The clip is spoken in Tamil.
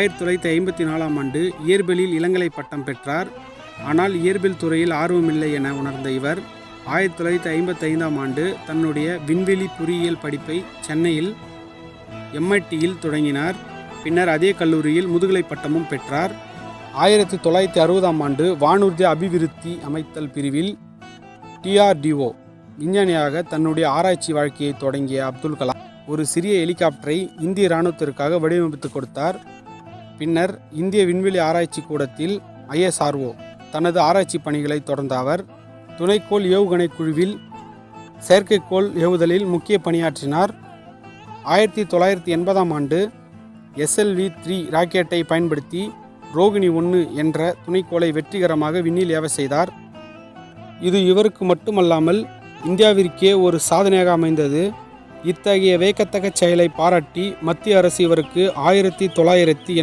1954ஆம் ஆண்டு இயற்பியலில் இளங்கலை பட்டம் பெற்றார். ஆனால் இயற்பியல் துறையில் ஆர்வமில்லை என உணர்ந்த இவர் 1955ஆம் ஆண்டு தன்னுடைய விண்வெளி பொறியியல் படிப்பை சென்னையில் MITயில் தொடங்கினார். பின்னர் அதே கல்லூரியில் முதுகலை பட்டமும் பெற்றார். 1960ஆம் ஆண்டு வானூர்தி அபிவிருத்தி அமைத்தல் பிரிவில் DRDO விஞ்ஞானியாக தன்னுடைய ஆராய்ச்சி வாழ்க்கையை தொடங்கிய அப்துல் கலாம் ஒரு சிறிய ஹெலிகாப்டரை இந்திய இராணுவத்திற்காக வடிவமைத்து கொடுத்தார். பின்னர் இந்திய விண்வெளி ஆராய்ச்சி கூடத்தில் ISRO தனது ஆராய்ச்சி பணிகளை தொடர்ந்த அவர் துணைக்கோள் ஏவுகணை குழுவில் செயற்கைக்கோள் ஏவுதலில் முக்கிய பணியாற்றினார். 1980ஆம் ஆண்டு SLV-3 ராக்கெட்டை பயன்படுத்தி ரோகிணி 1 என்ற துணைக்கோளை வெற்றிகரமாக விண்ணில் ஏவ செய்தார். இது இவருக்கு மட்டுமல்லாமல் இந்தியாவிற்கே ஒரு சாதனையாக அமைந்தது. இத்தகைய வியக்கத்தக்க செயலை பாராட்டி மத்திய அரசு இவருக்கு 1980